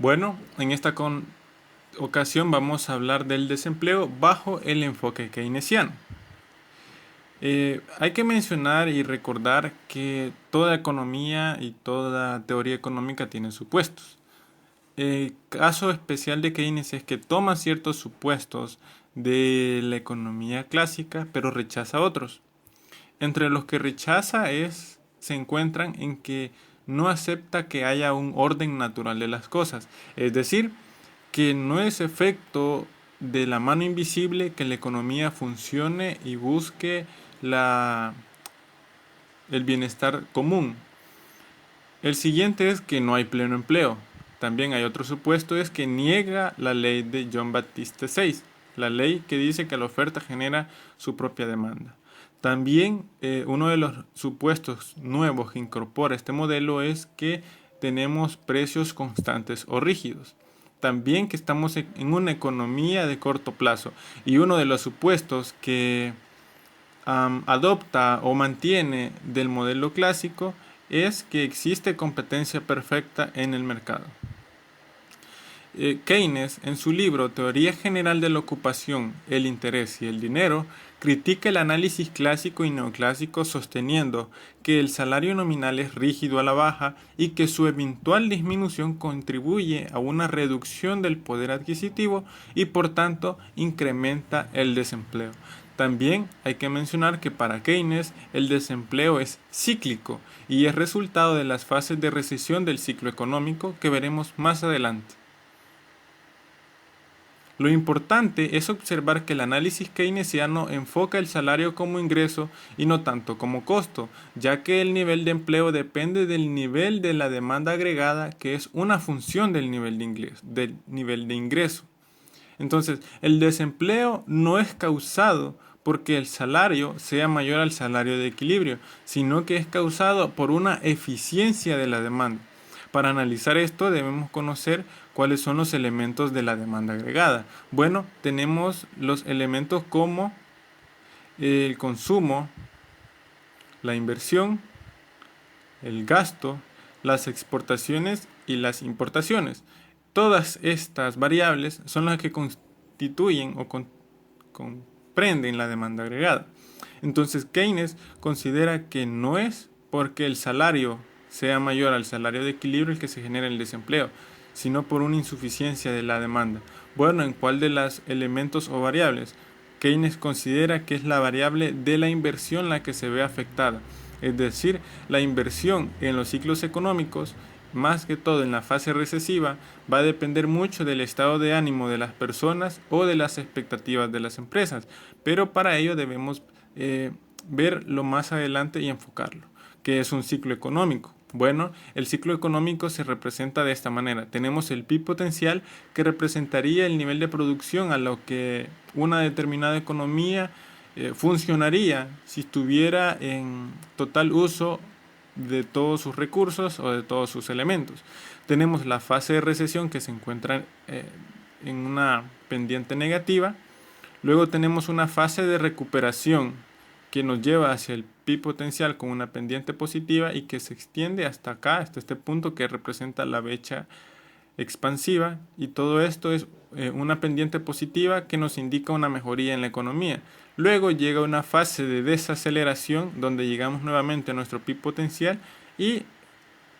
Bueno, en esta ocasión vamos a hablar del desempleo bajo el enfoque keynesiano. Hay que mencionar y recordar que toda economía y toda teoría económica tiene supuestos. El caso especial de Keynes es que toma ciertos supuestos de la economía clásica, pero rechaza otros. Entre los que rechaza se encuentran en que no acepta que haya un orden natural de las cosas, es decir, que no es efecto de la mano invisible que la economía funcione y busque la, el bienestar común. El siguiente es que no hay pleno empleo. También hay otro supuesto, es que niega la ley de John Baptiste VI, la ley que dice que la oferta genera su propia demanda. También uno de los supuestos nuevos que incorpora este modelo es que tenemos precios constantes o rígidos. También que estamos en una economía de corto plazo. Y uno de los supuestos que adopta o mantiene del modelo clásico es que existe competencia perfecta en el mercado. Keynes, en su libro Teoría General de la Ocupación, el Interés y el Dinero, critica el análisis clásico y neoclásico sosteniendo que el salario nominal es rígido a la baja y que su eventual disminución contribuye a una reducción del poder adquisitivo y por tanto incrementa el desempleo. También hay que mencionar que para Keynes el desempleo es cíclico y es resultado de las fases de recesión del ciclo económico que veremos más adelante. Lo importante es observar que el análisis keynesiano enfoca el salario como ingreso y no tanto como costo, ya que el nivel de empleo depende del nivel de la demanda agregada, que es una función del nivel de ingreso. Entonces, el desempleo no es causado porque el salario sea mayor al salario de equilibrio, sino que es causado por una eficiencia de la demanda. Para analizar esto debemos conocer cuáles son los elementos de la demanda agregada. Bueno, tenemos los elementos como el consumo, la inversión, el gasto, las exportaciones y las importaciones. Todas estas variables son las que constituyen o comprenden la demanda agregada. Entonces Keynes considera que no es porque el salario sea mayor al salario de equilibrio el que se genera el desempleo, sino por una insuficiencia de la demanda. Bueno, ¿en cuál de los elementos o variables? Keynes considera que es la variable de la inversión la que se ve afectada, es decir, la inversión en los ciclos económicos, más que todo en la fase recesiva, va a depender mucho del estado de ánimo de las personas o de las expectativas de las empresas, pero para ello debemos verlo más adelante y enfocarlo. ¿Qué es un ciclo económico? Bueno, el ciclo económico se representa de esta manera. Tenemos el PIB potencial, que representaría el nivel de producción a lo que una determinada economía funcionaría si estuviera en total uso de todos sus recursos o de todos sus elementos. Tenemos la fase de recesión, que se encuentra en una pendiente negativa. Luego tenemos una fase de recuperación que nos lleva hacia el PIB potencial con una pendiente positiva y que se extiende hasta acá, hasta este punto que representa la brecha expansiva, y todo esto es una pendiente positiva que nos indica una mejoría en la economía. Luego llega una fase de desaceleración donde llegamos nuevamente a nuestro PIB potencial y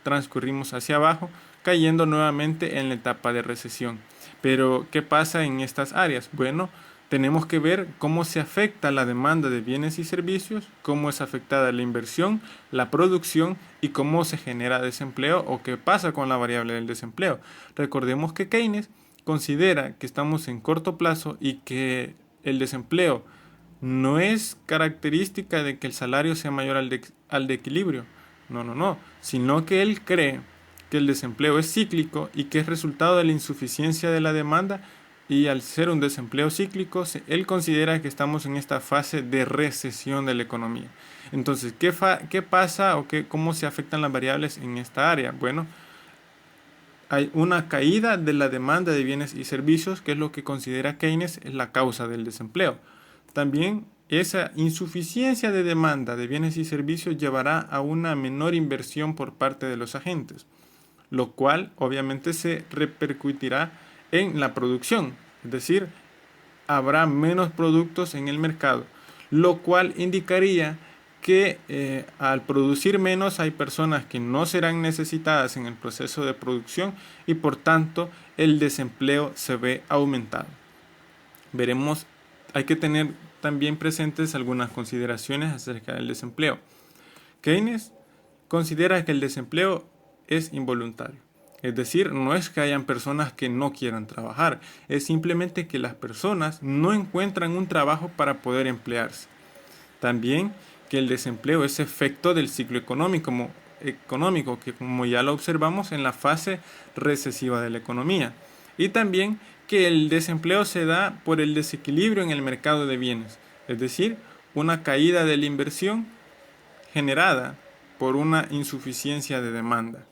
transcurrimos hacia abajo, cayendo nuevamente en la etapa de recesión. Pero, ¿qué pasa en estas áreas? Bueno, tenemos que ver cómo se afecta la demanda de bienes y servicios, cómo es afectada la inversión, la producción y cómo se genera desempleo o qué pasa con la variable del desempleo. Recordemos que Keynes considera que estamos en corto plazo y que el desempleo no es característica de que el salario sea mayor al de equilibrio. No, sino que él cree que el desempleo es cíclico y que es resultado de la insuficiencia de la demanda, y al ser un desempleo cíclico, él considera que estamos en esta fase de recesión de la economía. Entonces, ¿qué pasa o cómo se afectan las variables en esta área? Bueno, hay una caída de la demanda de bienes y servicios, que es lo que considera Keynes es la causa del desempleo. También esa insuficiencia de demanda de bienes y servicios llevará a una menor inversión por parte de los agentes. lo cual obviamente se repercutirá en la producción, es decir, habrá menos productos en el mercado, lo cual indicaría que al producir menos hay personas que no serán necesitadas en el proceso de producción y por tanto el desempleo se ve aumentado. Veremos, hay que tener también presentes algunas consideraciones acerca del desempleo. Keynes considera que el desempleo es involuntario. Es decir, no es que hayan personas que no quieran trabajar, es simplemente que las personas no encuentran un trabajo para poder emplearse. También que el desempleo es efecto del ciclo económico, que como ya lo observamos en la fase recesiva de la economía. Y también que el desempleo se da por el desequilibrio en el mercado de bienes, es decir, una caída de la inversión generada por una insuficiencia de demanda.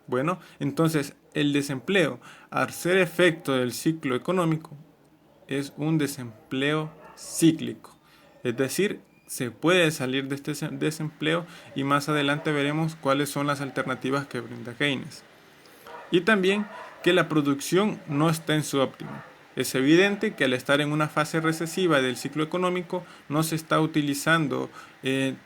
Bueno, entonces el desempleo, al ser efecto del ciclo económico, es un desempleo cíclico. Es decir, se puede salir de este desempleo y más adelante veremos cuáles son las alternativas que brinda Keynes. Y también que la producción no está en su óptimo. Es evidente que al estar en una fase recesiva del ciclo económico no se está utilizando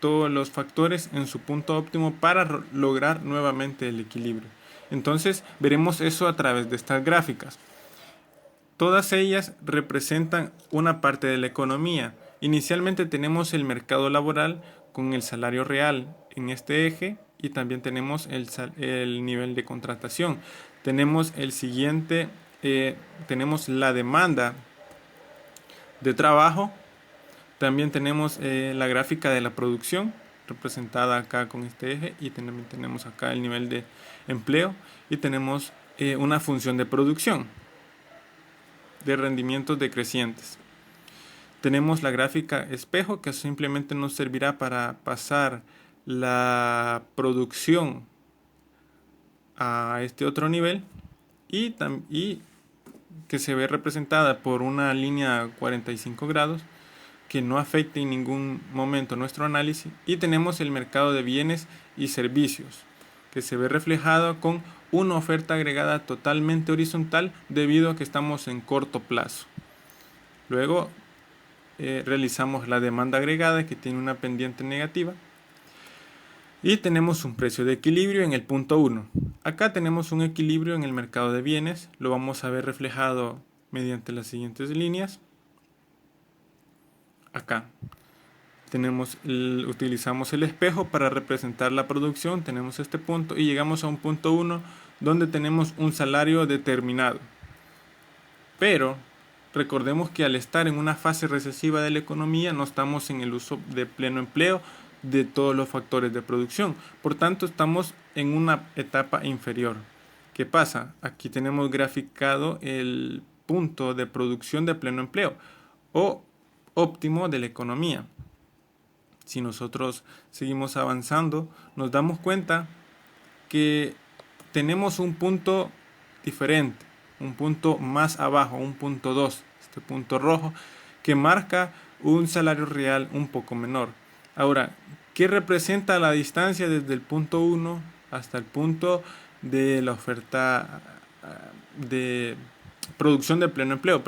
todos los factores en su punto óptimo para lograr nuevamente el equilibrio. Entonces veremos eso a través de estas gráficas. Todas ellas representan una parte de la economía. Inicialmente tenemos el mercado laboral con el salario real en este eje y también tenemos el nivel de contratación. Tenemos el siguiente, tenemos la demanda de trabajo. También tenemos la gráfica de la producción representada acá con este eje y también tenemos acá el nivel de empleo y tenemos una función de producción de rendimientos decrecientes. Tenemos la gráfica espejo que simplemente nos servirá para pasar la producción a este otro nivel y que se ve representada por una línea 45 grados que no afecte en ningún momento nuestro análisis, y tenemos el mercado de bienes y servicios que se ve reflejado con una oferta agregada totalmente horizontal debido a que estamos en corto plazo. Luego realizamos la demanda agregada que tiene una pendiente negativa y tenemos un precio de equilibrio en el punto 1. Acá tenemos un equilibrio en el mercado de bienes, lo vamos a ver reflejado mediante las siguientes líneas. Acá utilizamos el espejo para representar la producción, tenemos este punto y llegamos a un punto 1 donde tenemos un salario determinado. Pero recordemos que al estar en una fase recesiva de la economía no estamos en el uso de pleno empleo de todos los factores de producción, por tanto estamos en una etapa inferior. ¿Qué pasa? Aquí tenemos graficado el punto de producción de pleno empleo o óptimo de la economía. Si nosotros seguimos avanzando, nos damos cuenta que tenemos un punto diferente, un punto más abajo, un punto 2, este punto rojo, que marca un salario real un poco menor. Ahora, ¿qué representa la distancia desde el punto 1 hasta el punto de la oferta de producción de pleno empleo?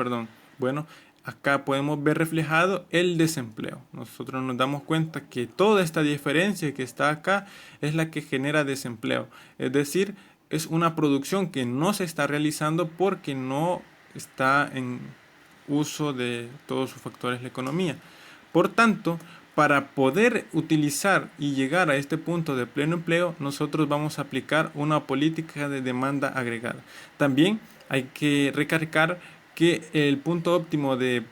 Bueno, acá podemos ver reflejado el desempleo. Nosotros nos damos cuenta que toda esta diferencia que está acá es la que genera desempleo. Es decir, es una producción que no se está realizando porque no está en uso de todos sus factores de la economía. Por tanto, para poder utilizar y llegar a este punto de pleno empleo, nosotros vamos a aplicar una política de demanda agregada. También hay que recalcar que el punto óptimo de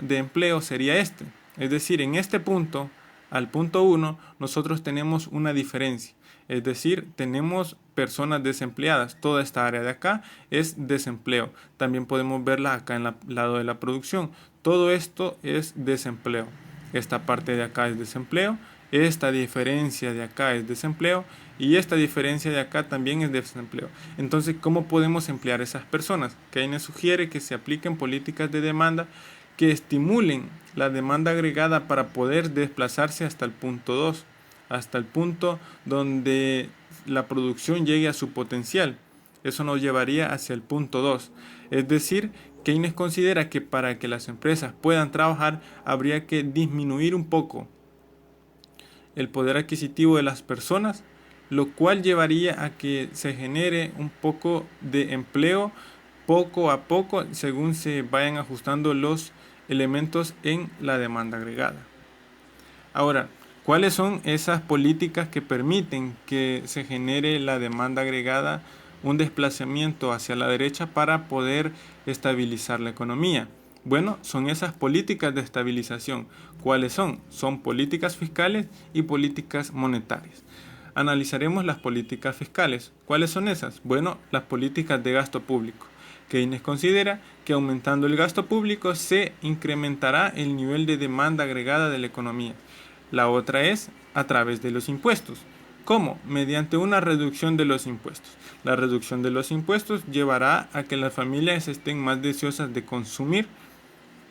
empleo sería este. Es decir, en este punto, al punto 1, nosotros tenemos una diferencia. Es decir, tenemos personas desempleadas. Toda esta área de acá es desempleo. También podemos verla acá en el lado de la producción. Todo esto es desempleo. Esta parte de acá es desempleo. Esta diferencia de acá es desempleo. Y esta diferencia de acá también es desempleo. Entonces, ¿cómo podemos emplear a esas personas? Keynes sugiere que se apliquen políticas de demanda que estimulen la demanda agregada para poder desplazarse hasta el punto 2. hasta el punto donde la producción llegue a su potencial. Eso nos llevaría hacia el punto 2. Es decir, Keynes considera que para que las empresas puedan trabajar habría que disminuir un poco el poder adquisitivo de las personas, lo cual llevaría a que se genere un poco de empleo poco a poco según se vayan ajustando los elementos en la demanda agregada. Ahora, ¿cuáles son esas políticas que permiten que se genere la demanda agregada, un desplazamiento hacia la derecha para poder estabilizar la economía? Bueno, son esas políticas de estabilización. ¿Cuáles son? Son políticas fiscales y políticas monetarias. Analizaremos las políticas fiscales. ¿Cuáles son esas? Bueno, las políticas de gasto público. Keynes considera que aumentando el gasto público se incrementará el nivel de demanda agregada de la economía. La otra es a través de los impuestos. ¿Cómo? Mediante una reducción de los impuestos. La reducción de los impuestos llevará a que las familias estén más deseosas de consumir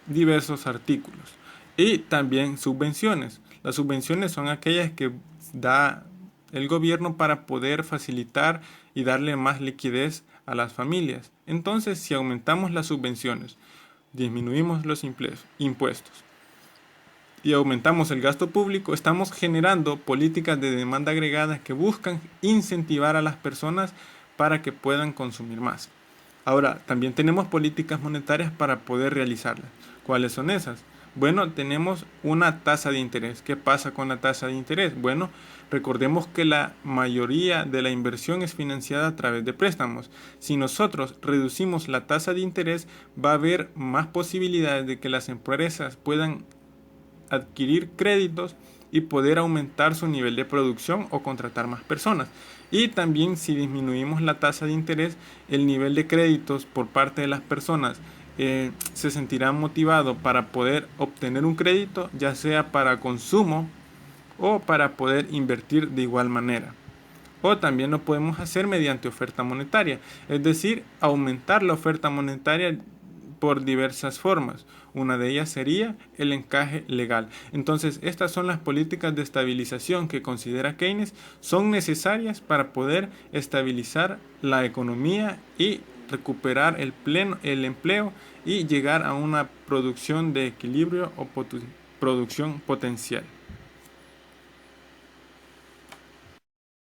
diversos artículos. Y también subvenciones. Las subvenciones son aquellas que da el gobierno para poder facilitar y darle más liquidez a las familias. Entonces, si aumentamos las subvenciones, disminuimos los impuestos y aumentamos el gasto público, estamos generando políticas de demanda agregada que buscan incentivar a las personas para que puedan consumir más. Ahora, también tenemos políticas monetarias para poder realizarlas. ¿Cuáles son esas? Bueno, tenemos una tasa de interés. ¿Qué pasa con la tasa de interés? Bueno, recordemos que la mayoría de la inversión es financiada a través de préstamos. Si nosotros reducimos la tasa de interés, va a haber más posibilidades de que las empresas puedan adquirir créditos y poder aumentar su nivel de producción o contratar más personas. Y también si disminuimos la tasa de interés, el nivel de créditos por parte de las personas se sentirán motivados para poder obtener un crédito, ya sea para consumo o para poder invertir de igual manera. O también lo podemos hacer mediante oferta monetaria, es decir, aumentar la oferta monetaria por diversas formas. Una de ellas sería el encaje legal. Entonces, estas son las políticas de estabilización que considera Keynes son necesarias para poder estabilizar la economía y recuperar el empleo y llegar a una producción de equilibrio o producción potencial.